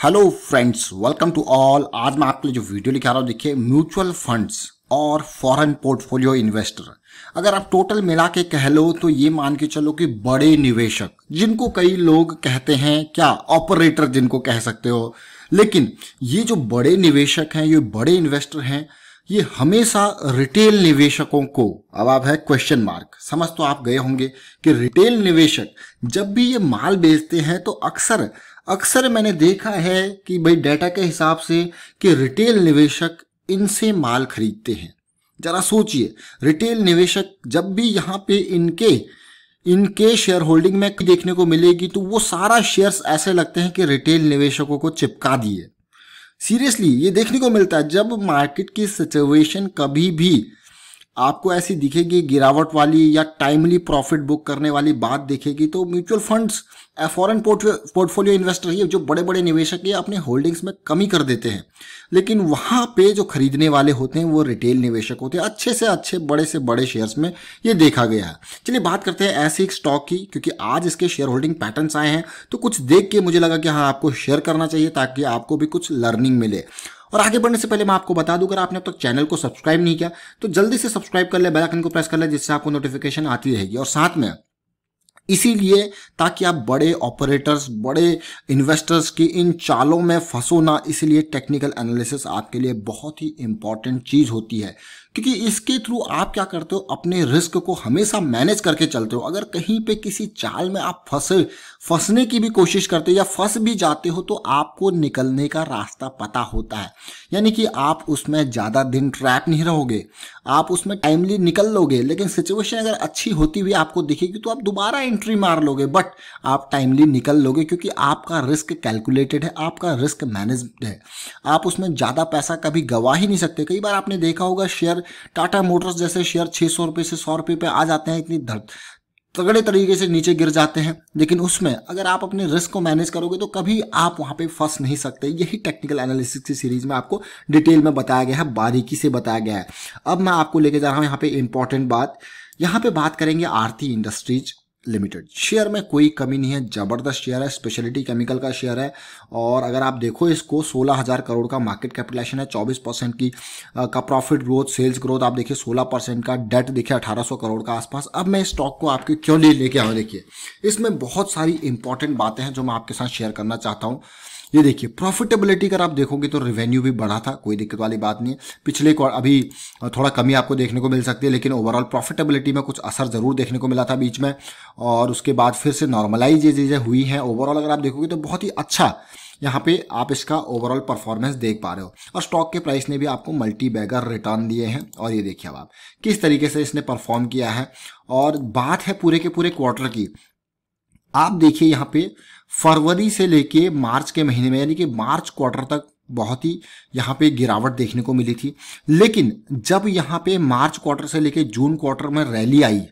Hello friends, welcome to all. आज मैं आपके लिए जो वीडियो लेके आ रहा हूँ, देखिए म्यूचुअल फंड्स और फॉरेन पोर्टफोलियो इन्वेस्टर। अगर आप टोटल मिला के कह लो तो ये मान के चलो कि बड़े निवेशक, जिनको कई लोग कहते हैं क्या ऑपरेटर जिनको कह सकते हो, लेकिन ये जो बड़े निवेशक हैं, ये बड़े इन्वेस्टर हैं, ये हमेशा रिटेल निवेशकों को, अब आप है क्वेश्चन मार्क, समझ तो आप गए होंगे कि रिटेल निवेशक जब भी ये माल बेचते हैं तो अक्सर मैंने देखा है कि भाई डाटा के हिसाब से कि रिटेल निवेशक इनसे माल खरीदते हैं। जरा सोचिए, रिटेल निवेशक जब भी यहाँ पे इनके शेयर होल्डिंग में देखने को मिलेगी तो वो सारा शेयर्स ऐसे लगते हैं कि रिटेल निवेशकों को चिपका दिए। सीरियसली ये देखने को मिलता है। जब मार्केट की सिचुएशन कभी भी आपको ऐसी दिखेगी गिरावट वाली या टाइमली प्रॉफिट बुक करने वाली बात दिखेगी, तो mutual funds, foreign portfolio investor, ये जो बड़े बड़े निवेशक ये अपने होल्डिंग्स में कमी कर देते हैं, लेकिन वहां पे जो खरीदने वाले होते हैं वो रिटेल निवेशक होते हैं। अच्छे से अच्छे, बड़े से बड़े शेयर्स में ये देखा गया है। चलिए बात करते हैं ऐसे एक स्टॉक की, क्योंकि आज इसके शेयर होल्डिंग पैटर्न्स आए हैं तो कुछ देख के मुझे लगा कि हाँ, आपको शेयर करना चाहिए ताकि आपको भी कुछ लर्निंग मिले। और आगे बढ़ने से पहले मैं आपको बता दूं, अगर आपने अब तक चैनल को सब्सक्राइब नहीं किया तो जल्दी से सब्सक्राइब कर ले, बेल आइकन को प्रेस कर ले, जिससे आपको नोटिफिकेशन आती रहेगी। और साथ में इसीलिए ताकि आप बड़े ऑपरेटर्स, बड़े इन्वेस्टर्स की इन चालों में फंसो ना, इसलिए टेक्निकल एनालिसिस आपके लिए बहुत ही इंपॉर्टेंट चीज होती है, क्योंकि इसके थ्रू आप क्या करते हो, अपने रिस्क को हमेशा मैनेज करके चलते हो। अगर कहीं पे किसी चाल में आप फंसने की भी कोशिश करते हो या फंस भी जाते हो तो आपको निकलने का रास्ता पता होता है, यानी कि आप उसमें ज्यादा दिन ट्रैप नहीं रहोगे, आप उसमें टाइमली निकल लोगे। लेकिन सिचुएशन अगर अच्छी होती हुई आपको दिखेगी तो आप दोबारा एंट्री मार लोगे, बट आप टाइमली निकल लोगे क्योंकि आपका रिस्क कैलकुलेटेड है, आपका रिस्क मैनेज्ड है। आप उसमें ज्यादा पैसा कभी गवा ही नहीं सकते। कई बार आपने देखा होगा शेयर, टाटा मोटर्स जैसे शेयर 600 रुपए से 100 रुपए पे आ जाते हैं, इतनी तगड़े तरीके से नीचे गिर जाते हैं, लेकिन उसमें अगर आप अपने रिस्क को मैनेज करोगे तो कभी आप वहां पे फंस नहीं सकते। यही टेक्निकल एनालिसिस की सीरीज में आपको डिटेल में बताया गया है, बारीकी से बताया गया है। अब मैं आपको लेके जा रहा हूं यहाँ पे इंपॉर्टेंट बात। यहाँ पे बात करेंगे आरती इंडस्ट्रीज लिमिटेड। शेयर में कोई कमी नहीं है, जबरदस्त शेयर है, स्पेशलिटी केमिकल का शेयर है। और अगर आप देखो इसको, 16,000 करोड़ का मार्केट कैपिटलाइजेशन है, 24% की का प्रॉफिट ग्रोथ, सेल्स ग्रोथ आप देखिए 16% का, डेट देखिए 1800 करोड़ का आसपास। अब मैं स्टॉक को आपके क्यों लेके आऊँ, देखिए इसमें बहुत सारी इंपॉर्टेंट बातें हैं जो मैं आपके साथ शेयर करना चाहता हूँ। ये देखिए प्रॉफिटेबिलिटी अगर आप देखोगे तो रेवेन्यू भी बढ़ा था, कोई दिक्कत वाली बात नहीं है। पिछले अभी थोड़ा कमी आपको देखने को मिल सकती है, लेकिन ओवरऑल प्रॉफिटेबिलिटी में कुछ असर जरूर देखने को मिला था बीच में, और उसके बाद फिर से नॉर्मलाइज ये चीजें हुई हैं। ओवरऑल अगर आप देखोगे तो बहुत ही अच्छा यहाँ पे आप इसका ओवरऑल परफॉर्मेंस देख पा रहे हो, और स्टॉक के प्राइस ने भी आपको मल्टी बैगर रिटर्न दिए हैं। और ये देखिए अब आप किस तरीके से इसने परफॉर्म किया है। और बात है पूरे के पूरे क्वार्टर की, आप देखिए यहाँ पे फरवरी से लेके मार्च के महीने में, यानी कि मार्च क्वार्टर तक बहुत ही यहाँ पे गिरावट देखने को मिली थी। लेकिन जब यहाँ पे मार्च क्वार्टर से लेके जून क्वार्टर में रैली आई,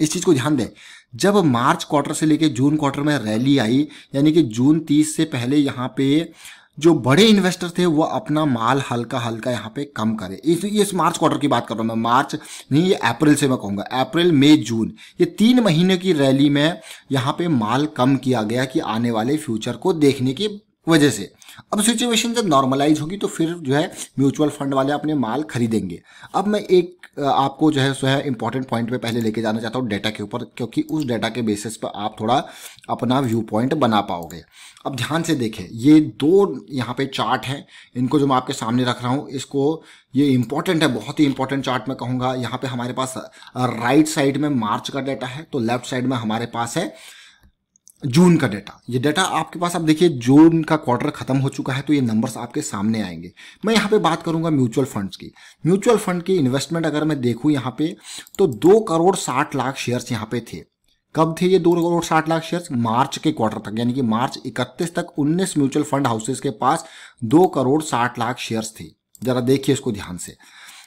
इस चीज को ध्यान दें, जब मार्च क्वार्टर से लेके जून क्वार्टर में रैली आई, यानी कि जून 30 से पहले यहाँ पे जो बड़े इन्वेस्टर थे वो अपना माल हल्का हल्का यहाँ पे कम करे। इस मार्च क्वार्टर की बात कर रहा हूँ मैं, मार्च नहीं, ये अप्रैल से मैं कहूँगा, अप्रैल मई जून, ये 3 महीने की रैली में यहाँ पे माल कम किया गया कि आने वाले फ्यूचर को देखने की वजह से। अब सिचुएशन जब नॉर्मलाइज होगी तो फिर जो है म्यूचुअल फंड वाले अपने माल खरीदेंगे। अब मैं एक आपको जो है इंपॉर्टेंट पॉइंट पे पहले लेके जाना चाहता हूँ डेटा के ऊपर, क्योंकि उस डेटा के बेसिस पर आप थोड़ा अपना व्यू पॉइंट बना पाओगे। अब ध्यान से देखें, ये 2 यहाँ पे चार्ट हैं, इनको जो मैं आपके सामने रख रहा हूँ, इसको, ये इंपॉर्टेंट है, बहुत ही इंपॉर्टेंट चार्ट मैं कहूँगा। यहाँ पे हमारे पास राइट साइड में मार्च का डेटा है, तो लेफ्ट साइड में हमारे पास है जून का डेटा। ये डेटा आपके पास, अब देखिए जून का क्वार्टर खत्म हो चुका है तो ये नंबर्स आपके सामने आएंगे। मैं यहाँ पे बात करूंगा म्यूचुअल फंड्स की। म्यूचुअल फंड की इन्वेस्टमेंट अगर मैं देखूं यहाँ पे तो 2 करोड़ 60 लाख शेयर्स यहाँ पे थे। कब थे ये 2 करोड़ 60 लाख शेयर्स? मार्च के क्वार्टर तक, यानी कि मार्च 31 तक 19 म्यूचुअल फंड हाउसेस के पास 2 करोड़ 60 लाख शेयर्स थे। जरा देखिए इसको ध्यान से।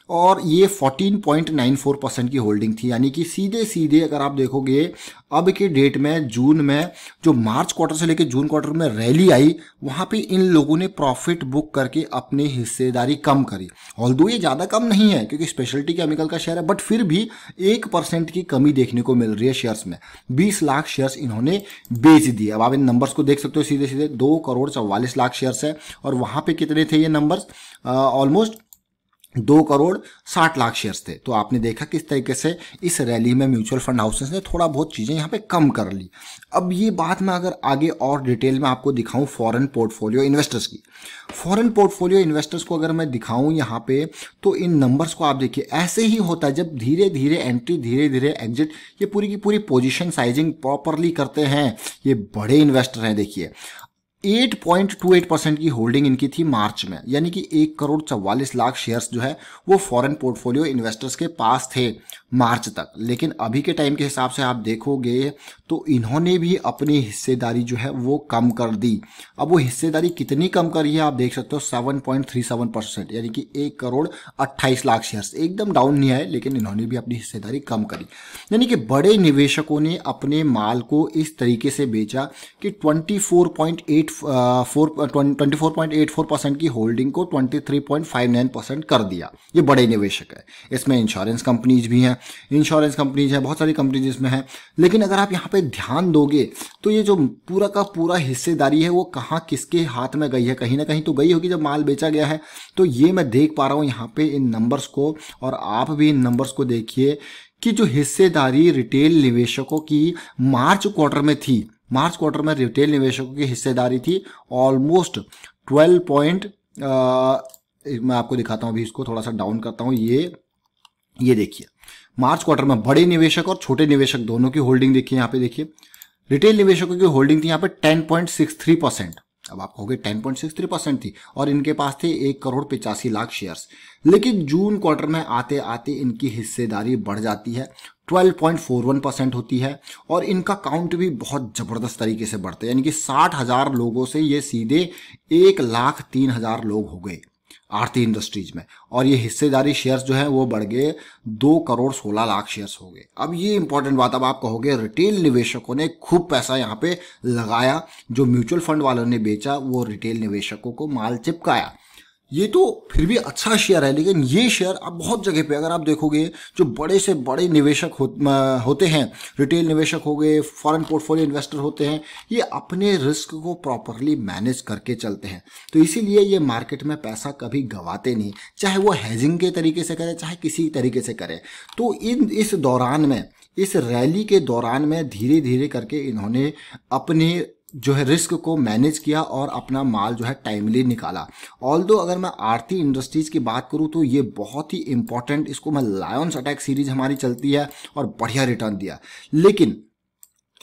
और ये 14.94% की होल्डिंग थी, यानी कि सीधे सीधे अगर आप देखोगे अब के डेट में जून में जो मार्च क्वार्टर से लेकर जून क्वार्टर में रैली आई, वहां पे इन लोगों ने प्रॉफिट बुक करके अपनी हिस्सेदारी कम करी। ऑल्दो ये ज़्यादा कम नहीं है क्योंकि स्पेशलिटी केमिकल का शेयर है, बट फिर भी 1% की कमी देखने को मिल रही है शेयर्स में। 20 लाख शेयर्स इन्होंने बेच दिए। अब आप इन नंबर्स को देख सकते हो, सीधे सीधे 2 करोड़ 44 लाख शेयर्स है, और वहां पे कितने थे ये numbers, almost 2 crore 60 lakh shares थे। तो आपने देखा किस तरीके से इस रैली में म्यूचुअल फंड हाउसेस ने थोड़ा बहुत चीज़ें यहाँ पे कम कर ली। अब ये बात मैं अगर आगे और डिटेल में आपको दिखाऊं फॉरेन पोर्टफोलियो इन्वेस्टर्स की, फॉरेन पोर्टफोलियो इन्वेस्टर्स को अगर मैं दिखाऊं यहाँ पे, तो इन नंबर्स को आप देखिए, ऐसे ही होता है जब धीरे धीरे एंट्री धीरे धीरे एग्जिट, ये पूरी की पूरी पोजीशन साइजिंग प्रॉपरली करते हैं ये बड़े इन्वेस्टर हैं। देखिए 8.28% की होल्डिंग इनकी थी मार्च में, यानी कि 1 करोड़ 44 लाख शेयर्स जो है वो फॉरेन पोर्टफोलियो इन्वेस्टर्स के पास थे मार्च तक। लेकिन अभी के टाइम के हिसाब से आप देखोगे तो इन्होंने भी अपनी हिस्सेदारी जो है वो कम कर दी। अब वो हिस्सेदारी कितनी कम करी है आप देख सकते हो, 7.37%, यानी कि 1 करोड़ 28 लाख शेयर्स, एकदम डाउन नहीं आए, लेकिन इन्होंने भी अपनी हिस्सेदारी कम करी। यानी कि बड़े निवेशकों ने अपने माल को इस तरीके से बेचा कि 24.84% की होल्डिंग को 23.59% कर दिया। ये बड़े निवेशक है। इसमें इंश्योरेंस कंपनीज भी हैं, इंश्योरेंस कंपनीज है, बहुत सारी कंपनीज इसमें हैं। लेकिन अगर आप यहाँ पे ध्यान दोगे तो ये जो पूरा का पूरा हिस्सेदारी है वो कहाँ किसके हाथ में गई है, कहीं ना कहीं तो गई होगी जब माल बेचा गया है। तो ये मैं देख पा रहा हूँ यहाँ पे इन नंबर्स को, और आप भी इन नंबर्स को देखिए कि जो हिस्सेदारी रिटेल निवेशकों की मार्च क्वार्टर में थी, मार्च क्वार्टर में रिटेल निवेशकों की हिस्सेदारी थी ऑलमोस्ट 12 मैं आपको दिखाता हूँ, अभी इसको थोड़ा सा डाउन करता हूँ। ये देखिए मार्च क्वार्टर में बड़े निवेशक और छोटे निवेशक दोनों की होल्डिंग देखिए। यहाँ पे देखिए रिटेल निवेशकों की होल्डिंग थी यहाँ पे 10.63%। अब आप कहोगे 10.63% थी, और इनके पास थे 1 करोड़ 85 लाख शेयर्स। लेकिन जून क्वार्टर में आते आते इनकी हिस्सेदारी बढ़ जाती है, 12.41% होती है, और इनका काउंट भी बहुत जबरदस्त तरीके से बढ़ता है, यानी कि 60,000 लोगों से ये सीधे 1,03,000 लोग हो गए आरती इंडस्ट्रीज में, और ये हिस्सेदारी शेयर्स जो है वो बढ़ गए 2 करोड़ 16 लाख शेयर्स हो गए। अब ये इंपॉर्टेंट बात, अब आप कहोगे रिटेल निवेशकों ने खूब पैसा यहाँ पे लगाया, जो म्यूचुअल फंड वालों ने बेचा वो रिटेल निवेशकों को माल चिपकाया। ये तो फिर भी अच्छा शेयर है, लेकिन ये शेयर अब बहुत जगह पे अगर आप देखोगे जो बड़े से बड़े निवेशक होते हैं, रिटेल निवेशक हो गए, फॉरेन पोर्टफोलियो इन्वेस्टर होते हैं, ये अपने रिस्क को प्रॉपरली मैनेज करके चलते हैं। तो इसीलिए ये मार्केट में पैसा कभी गंवाते नहीं, चाहे वो हेजिंग के तरीके से करे चाहे किसी तरीके से करे। तो इस दौरान में, इस रैली के दौरान में धीरे धीरे करके इन्होंने अपने जो है रिस्क को मैनेज किया और अपना माल जो है टाइमली निकाला। ऑल्दो अगर मैं आरती इंडस्ट्रीज की बात करूं तो ये बहुत ही इंपॉर्टेंट, इसको मैं लायंस अटैक सीरीज हमारी चलती है और बढ़िया रिटर्न दिया। लेकिन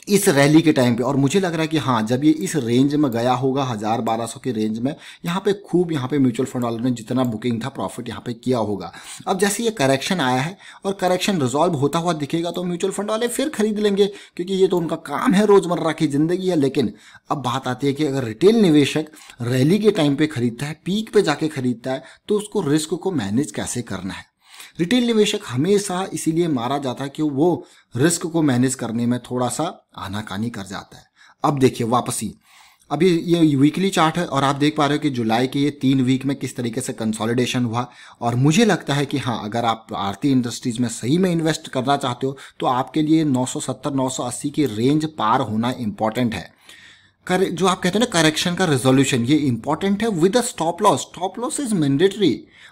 इस रैली के टाइम पे, और मुझे लग रहा है कि हाँ जब ये इस रेंज में गया होगा 1000-1200 के रेंज में, यहाँ पे खूब यहाँ पे म्यूचुअल फंड वालों ने जितना बुकिंग था प्रॉफिट यहाँ पे किया होगा। अब जैसे ये करेक्शन आया है और करेक्शन रिजॉल्व होता हुआ दिखेगा तो म्यूचुअल फंड वाले फिर खरीद लेंगे, क्योंकि ये तो उनका काम है, रोजमर्रा की जिंदगी है। लेकिन अब बात आती है कि अगर रिटेल निवेशक रैली के टाइम पे खरीदता है, पीक पे जाके खरीदता है, तो उसको रिस्क को मैनेज कैसे करना है। रिटेल निवेशक हमेशा इसीलिए मारा जाता है कि वो रिस्क को मैनेज करने में थोड़ा सा आनाकानी कर जाता है। अब देखिए वापसी, अभी ये वीकली चार्ट है और आप देख पा रहे हो कि जुलाई के ये 3 वीक में किस तरीके से कंसोलिडेशन हुआ। और मुझे लगता है कि हाँ अगर आप आरती इंडस्ट्रीज में सही में इन्वेस्ट करना चाहते हो तो आपके लिए 970-980 की रेंज पार होना इंपॉर्टेंट है। जो आप कहते हैं ना करेक्शन का रेजोल्यूशन, ये इंपॉर्टेंट है with a stop loss. Stop loss is mandatory.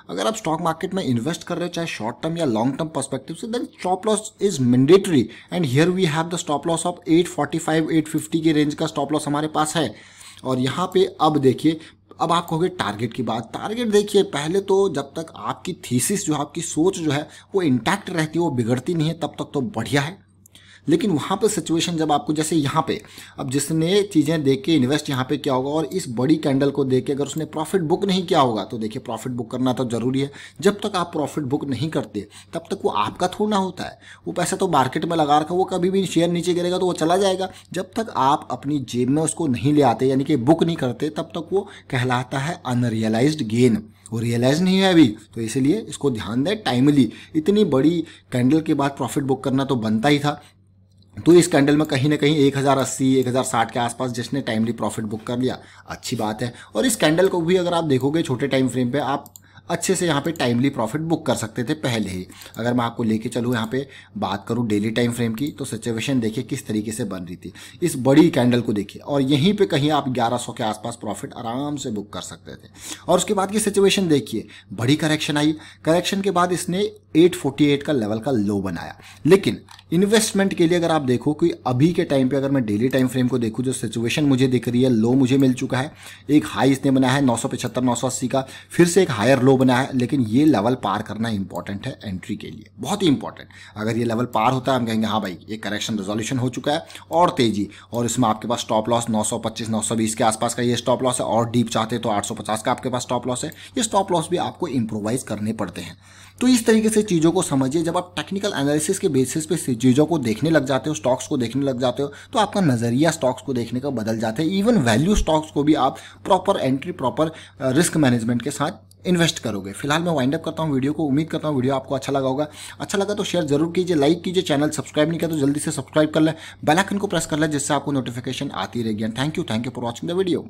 अगर आप स्टॉक मार्केट में इन्वेस्ट कर रहे हो चाहे शॉर्ट टर्म या लॉन्ग टर्म पर्सपेक्टिव से, then stop loss is mandatory. And here we have the stop loss of 845-850 की रेंज का स्टॉप लॉस हमारे पास है। और यहाँ पे अब देखिए, अब आप कहोगे टारगेट की बात, टारगेट देखिए पहले तो जब तक आपकी थीसिस जो आपकी सोच जो है वो इंटैक्ट रहती है, वो बिगड़ती नहीं है, तब तक तो बढ़िया है। लेकिन वहाँ पे सिचुएशन जब आपको जैसे यहाँ पे अब जिसने चीज़ें देख के इन्वेस्ट यहाँ पे किया होगा और इस बड़ी कैंडल को देख के अगर उसने प्रॉफिट बुक नहीं किया होगा, तो देखिए प्रॉफिट बुक करना तो जरूरी है। जब तक आप प्रॉफिट बुक नहीं करते तब तक वो आपका थोड़ा होता है, वो पैसा तो मार्केट में लगा रखा, वो कभी भी शेयर नीचे गिरेगा तो वो चला जाएगा। जब तक आप अपनी जेब में उसको नहीं ले आते यानी कि बुक नहीं करते तब तक वो कहलाता है अनरियलाइज्ड गेन, वो रियलाइज नहीं है अभी। तो इसलिए इसको ध्यान दें टाइमली। इतनी बड़ी कैंडल के बाद प्रॉफिट बुक करना तो बनता ही था। तो इस कैंडल में कहीं ना कहीं 1080 1060 के आसपास जिसने टाइमली प्रॉफिट बुक कर लिया, अच्छी बात है। और इस कैंडल को भी अगर आप देखोगे छोटे टाइम फ्रेम पे, आप अच्छे से यहाँ पे टाइमली प्रॉफिट बुक कर सकते थे पहले ही। अगर मैं आपको लेके चलूँ यहाँ पे बात करूँ डेली टाइम फ्रेम की, तो सिचुएशन देखिए किस तरीके से बन रही थी। इस बड़ी कैंडल को देखिए और यहीं पे कहीं आप 1100 के आसपास प्रॉफिट आराम से बुक कर सकते थे। और उसके बाद की सिचुएशन देखिए, बड़ी करेक्शन आई, करेक्शन के बाद इसने 848 का लेवल का लो बनाया। लेकिन इन्वेस्टमेंट के लिए अगर आप देखो कि अभी के टाइम पे अगर मैं डेली टाइम फ्रेम को देखूँ, जो सिचुएशन मुझे दिख रही है, लो मुझे मिल चुका है, एक हाई इसने बनाया है 975 980 का, फिर से एक हायर लो बना है। लेकिन ये लेवल पार करना इंपॉर्टेंट है एंट्री के लिए, बहुत ही इंपॉर्टेंट। अगर ये लेवल पार होता है हम कहेंगे हाँ भाई ये करेक्शन रेजोल्यूशन हो चुका है और तेजी, और इसमें आपके पास स्टॉप लॉस 925 920 के आसपास का ये स्टॉप लॉस है, और डीप चाहते तो 850 का आपके पास स्टॉप लॉस है। ये स्टॉप लॉस भी आपको इंप्रोवाइज करने पड़ते हैं। तो इस तरीके से चीज़ों को समझिए। जब आप टेक्निकल एनालिसिस के बेसिस पे चीज़ों को देखने लग जाते हो, स्टॉक्स को देखने लग जाते हो, तो आपका नज़रिया स्टॉक्स को देखने का बदल जाता है। इवन वैल्यू स्टॉक्स को भी आप proper entry, proper risk management के साथ इन्वेस्ट करोगे। फिलहाल मैं वाइंड अप करता हूँ वीडियो को। उम्मीद करता हूँ वीडियो आपको अच्छा लगा होगा। अच्छा लगा तो शेयर जरूर कीजिए, लाइक कीजिए, चैनल सब्सक्राइब नहीं किया तो जल्दी से सब्सक्राइब कर लें, बेल आइकन को प्रेस कर लें जिससे आपको नोटिफिकेशन आती रहेगी। And thank you for watching the video.